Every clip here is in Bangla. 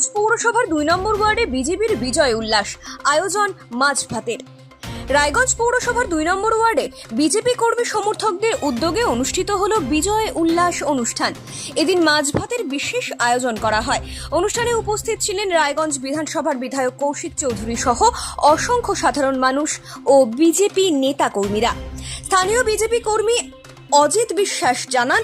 রায়গঞ্জ পৌরসভার 2 নম্বর ওয়ার্ডে বিজেপির বিজয় উল্লাস, আয়োজন মাছ ভাতের। রায়গঞ্জ পৌরসভার 2 নম্বর ওয়ার্ডে বিজেপি কর্মী সমর্থকদের উদ্যোগে অনুষ্ঠিত হলো বিজয় উল্লাস অনুষ্ঠান। এদিন মাছ ভাতের বিশেষ আয়োজন করা হয়। অনুষ্ঠানে উপস্থিত ছিলেন রায়গঞ্জ বিধানসভার বিধায়ক কৌশিক চৌধুরী সহ অসংখ্য সাধারণ মানুষ ও বিজেপি নেতা কর্মীরা। স্থানীয় বিজেপি কর্মী অজিত বিশ্বাস জানান,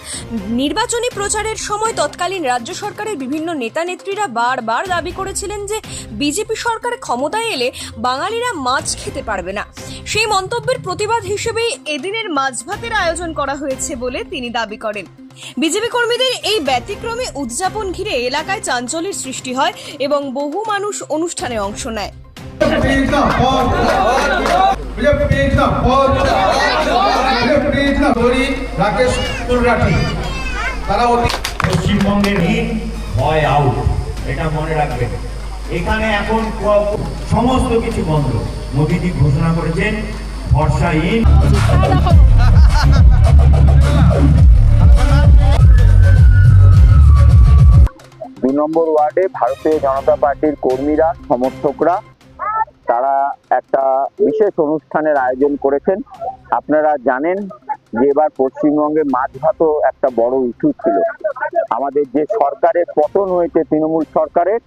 নির্বাচনী প্রচারের সময় তৎকালীন রাজ্য সরকারের বিভিন্ন নেতা নেত্রীরা বারবার দাবি করেছিলেন যে বিজেপি সরকার ক্ষমতায় এলে বাঙালিরা মাছ খেতে পারবে না। সেই মন্তব্যের প্রতিবাদ হিসেবেই এদিনের মাছ ভাতের আয়োজন করা হয়েছে বলে তিনি দাবি করেন। বিজেপি কর্মীদের এই ব্যতিক্রমী উদযাপন ঘিরে এলাকায় চাঞ্চল্যের সৃষ্টি হয় এবং বহু মানুষ অনুষ্ঠানে অংশ নেয়। পশ্চিমবঙ্গের ইন হয় আউট, এটা মনে রাখবেন। এখানে এখন সমস্ত কিছু বন্ধ। মোদীজি ঘোষণা করেছেন ভরসা ইন। 2 নম্বর ওয়ার্ডে ভারতীয় জনতা পার্টির কর্মীরা, সমর্থকরা তারা একটা বিশেষ অনুষ্ঠানের আয়োজন করেছেন। আপনারা জানেন যে এবার পশ্চিমবঙ্গে মাছ ভাতও একটা বড় ইস্যু ছিল। আমাদের যে সরকারের পতন হয়েছে, তৃণমূল সরকারের,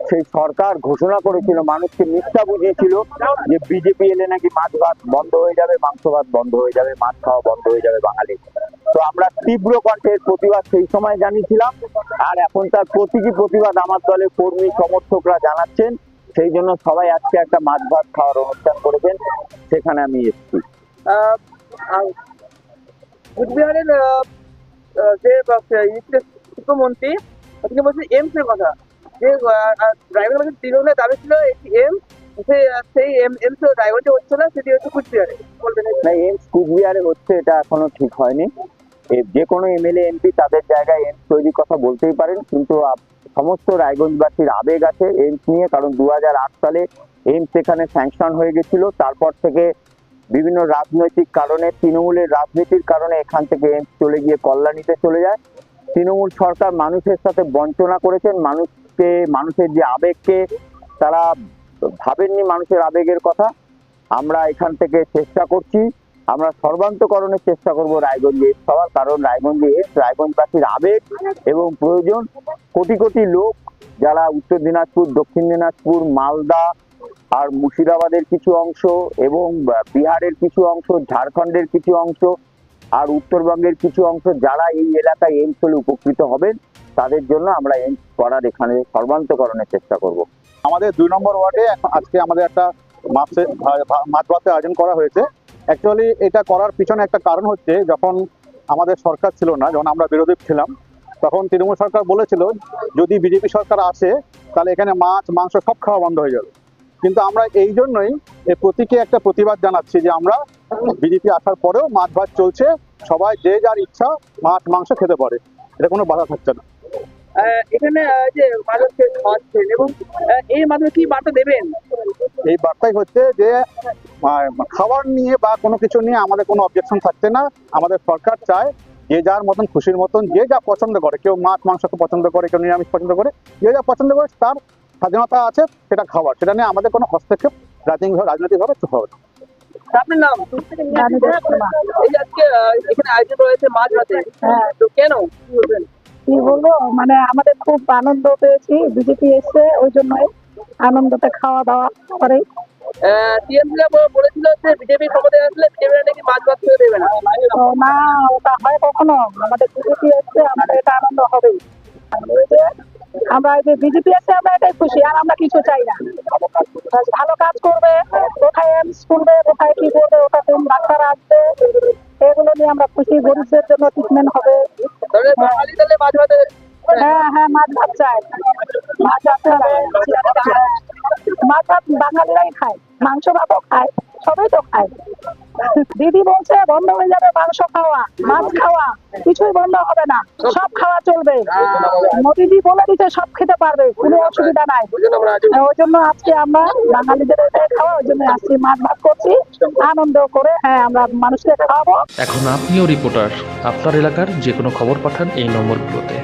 সেই সরকার ঘোষণা করেছিল, মানুষকে মিথ্যা বুঝিয়েছিল যে বিজেপি এলে নাকি মাছ ভাত বন্ধ হয়ে যাবে, মাংস ভাত বন্ধ হয়ে যাবে, মাছ খাওয়া বন্ধ হয়ে যাবে বাঙালি। তো আমরা তীব্র কণ্ঠের প্রতিবাদ সেই সময় জানিয়েছিলাম, আর এখন তার প্রতীকী প্রতিবাদ আমার দলের কর্মী সমর্থকরা জানাচ্ছেন। সেই জন্য সবাই আজকে একটা মাছ ভাত খাওয়ার অনুষ্ঠান করেছেন, সেখানে আমি এসেছি। কুচবিহারের যে মুখ্যমন্ত্রী তিনি বলছেন এমস এর কথা, যে ড্রাইভার তৃণমূলের দাবি ছিল এমস, সেই এমস ড্রাইভারটি হচ্ছে না, সেটি হচ্ছে কুচবিহারে। বলবেন না, এমস কুচবিহারে হচ্ছে এটা এখনো ঠিক হয়নি। যে কোনো এমএলএ এমপি তাদের জায়গায় এমস তৈরির কথা বলতেই পারেন, কিন্তু সমস্ত রায়গঞ্জবাসীর আবেগ আছে এইমস নিয়ে। কারণ 2008 সালে এইমস এখানে স্যাংশন হয়ে গেছিল। তারপর থেকে বিভিন্ন রাজনৈতিক কারণে, তৃণমূলের রাজনীতির কারণে এখান থেকে এইমস চলে গিয়ে কল্যাণীতে চলে যায়। তৃণমূল সরকার মানুষের সাথে বঞ্চনা করেছেন, মানুষের যে আবেগকে তারা ভাবেননি, মানুষের আবেগের কথা। আমরা এখান থেকে চেষ্টা করছি, আমরা সর্বান্তকরণের চেষ্টা করব রায়গঞ্জে এস হওয়ার। কারণ রায়গঞ্জে রায়গঞ্জবাসীর আবেগ এবং প্রয়োজন। কোটি কোটি লোক যারা উত্তর দিনাজপুর, দক্ষিণ দিনাজপুর, মালদা আর মুর্শিদাবাদের কিছু অংশ এবং বিহারের কিছু অংশ, ঝাড়খণ্ডের কিছু অংশ আর উত্তরবঙ্গের কিছু অংশ যারা এই এলাকায় এইমস হলে উপকৃত হবেন, তাদের জন্য আমরা এইমস করার এখানে সর্বান্তকরণের চেষ্টা করব। আমাদের 2 নম্বর ওয়ার্ডে আজকে আমাদের একটা মাছ ভাতের আয়োজন করা হয়েছে। অ্যাকচুয়ালি এটা করার পিছনে একটা কারণ হচ্ছে, যখন আমাদের সরকার ছিল না, যখন আমরা বিরোধী ছিলাম, তখন তৃণমূল সরকার বলেছিল যদি বিজেপি সরকার আসে তাহলে এখানে মাছ মাংস সব খাওয়া বন্ধ হয়ে যাবে। কিন্তু আমরা এই জন্যই এই প্রতীকে একটা প্রতিবাদ জানাচ্ছি যে আমরা বিজেপি আসার পরেও মাছ ভাত চলছে, সবাই যে যার ইচ্ছা মাছ মাংস খেতে পারে, এটা কোনো বাধা থাকছে না। এখানে যে মানুষকে খাওয়াচ্ছেন এবং এই মাধ্যমে কি বার্তা দেবেন? এই বার্তাই হচ্ছে যে খাবার নিয়ে বা কোনো কিছু নিয়ে আমাদের কোনো অবজেকশন থাকছে না। আমাদের সরকার চায় যে যার মতন খুশির মতন যে যা পছন্দ করে, কেউ মাছ মাংসকে পছন্দ করে, কেউ নিরামিষ পছন্দ করে, যে যা পছন্দ করে তার স্বাধীনতা আছে সেটা খাবার, সেটা নিয়ে আমাদের কোনো হস্তক্ষেপ রাজনৈতিকভাবে হবে না। আপনার নাম? এই যে আজকে এখানে আয়োজন রয়েছে মাছ ভাতে, তো কেন কি বলবেন? কি বলবো, মানে আমাদের খুব আনন্দ পেয়েছি, বিজেপি এসে ওই জন্যই আনন্দতে খাওয়া দাওয়া করে। টিএমসিরা বলেছিল যে বিজেপি ক্ষমতায় আসলে বিজেপি নাকি মাছ ভাত খেতে দেবে না। তো না, ওটা হয় কখনো? আমাদের বিজেপি এসছে, আমাদের এটা আনন্দ হবেই। আমরা এই যে বিজেপি এসে আমরা এটাই খুশি, আর আমরা কিছু চাই না। ভালো কাজ করবে, কোথায় এমস খুলবে, কোথায় কি করবে, ওটাতে ডাক্তার আসবে, এগুলো নিয়ে আমরা খুশি। গরিবদের জন্য ট্রিটমেন্ট হবে। হ্যাঁ হ্যাঁ, মাছ ভাত চাই। মাছ ভাত বাঙালিরাই খায়, মাংস ভাতও খায়, সবাই তো খায়। দিদি বলছে বন্ধ হয়ে যাবে মাংস খাওয়া, মাছ খাওয়া, কিছুই বন্ধ হবে না, সব খাওয়া চলবে। মোদীজি বলে দিচ্ছে সব খেতে পারবে, কোনো অসুবিধা নাই। ওই জন্য আজকে আমরা বাঙালিদের এটাই খাওয়া, ওই জন্য আজকে মাছ ভাত করছি আনন্দ করে। হ্যাঁ, আমরা মানুষকে খাওয়াবো। এখন আপনিও রিপোর্টার, আপনার এলাকার যে কোনো খবর পাঠান এই নম্বরগুলোতে।